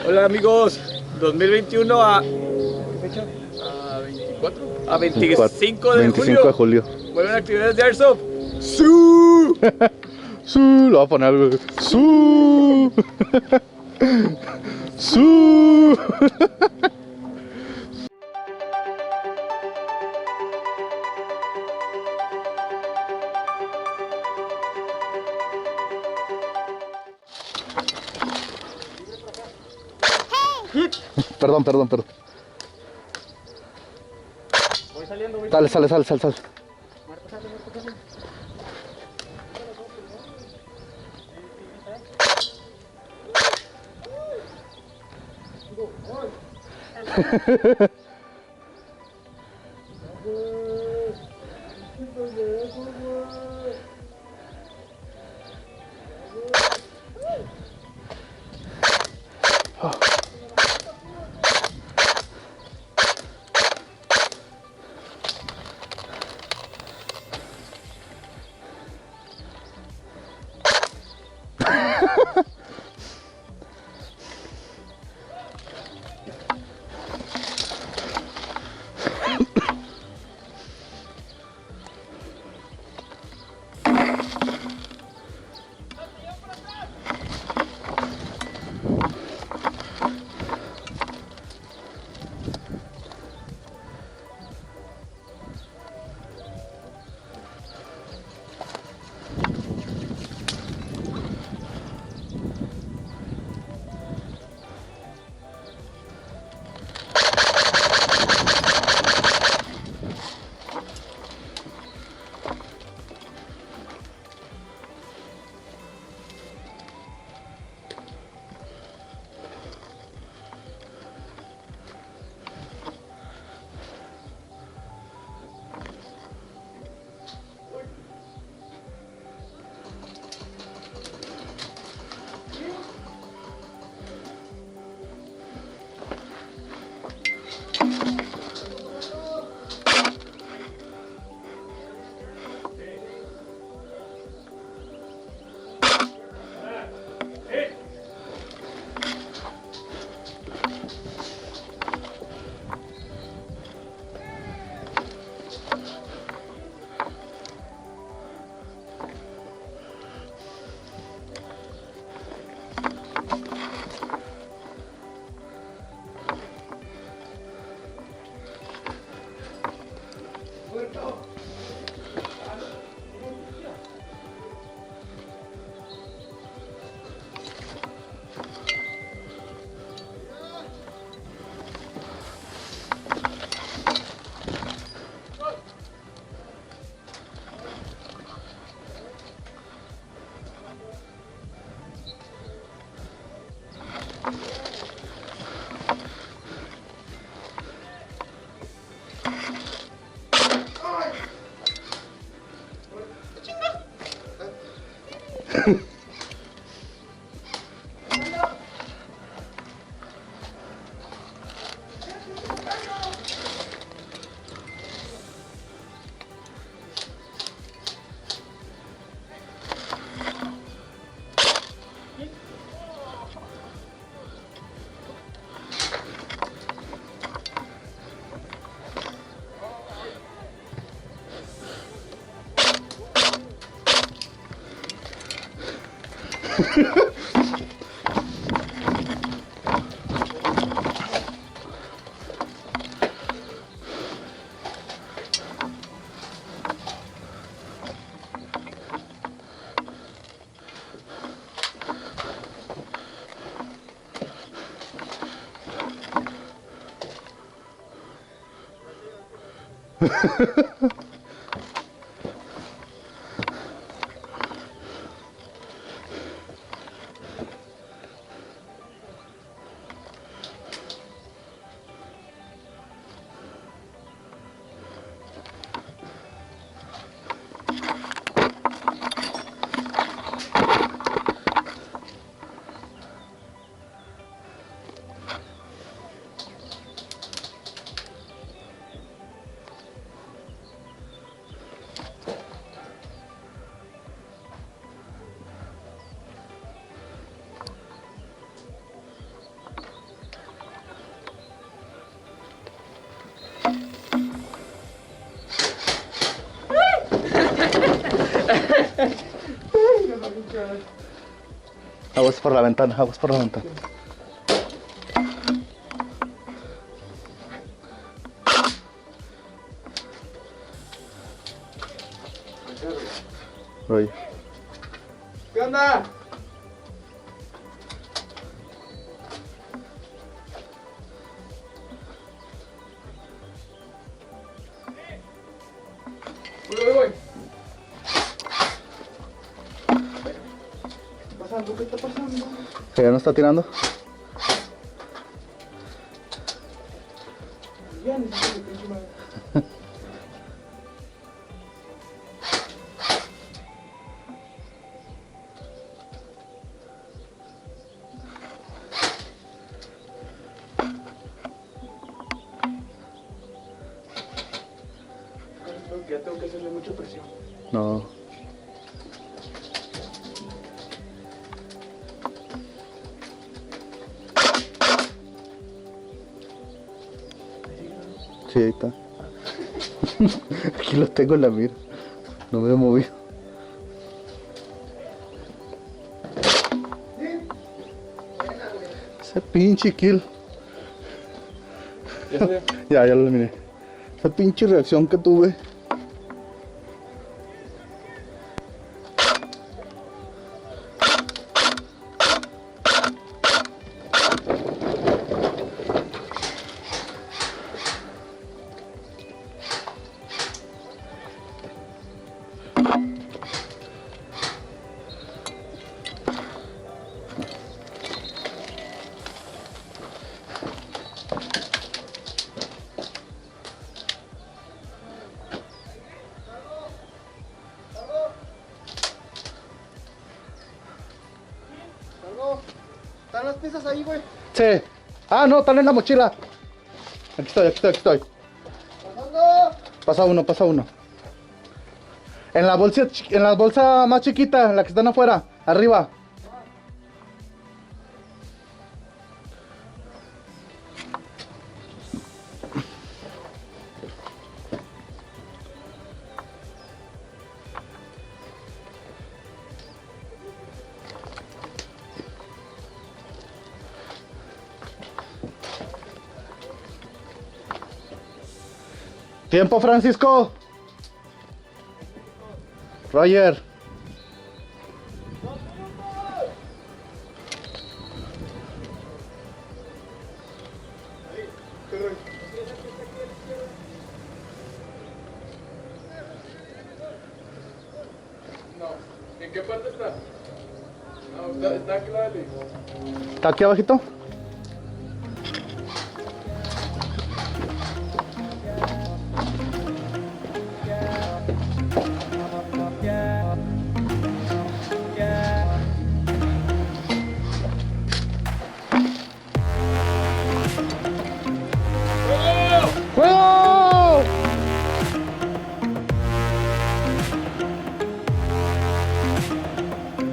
Hola amigos, 2021 a... ¿qué fecha? A 24. A 25 de 25 de julio. Vuelven actividades de Airsoft. ¡Su! Su, lo voy a poner algo. Su. Su. Perdón. Voy saliendo, voy Sale. Marta, sale. Aguas por la ventana, aguas por la ventana. Oye. ¿Qué onda? Voy. ¿Qué está pasando? ¿Que ya no está tirando? Ya necesito mi pinche madre. Ya tengo que hacerle mucha presión. No. Sí, ahí está. Aquí los tengo en la mira. No me he movido. Ese pinche kill. Ya lo miré. Esa pinche reacción que tuve. ¿Están las piezas ahí, güey? Sí. Ah, no, están en la mochila. Aquí estoy. ¿Pasando? Pasa uno. En la bolsa más chiquita, en la que están afuera, arriba. Tiempo, Francisco. Roger. No. ¿En qué parte está? No, está claro. ¿Está aquí abajito?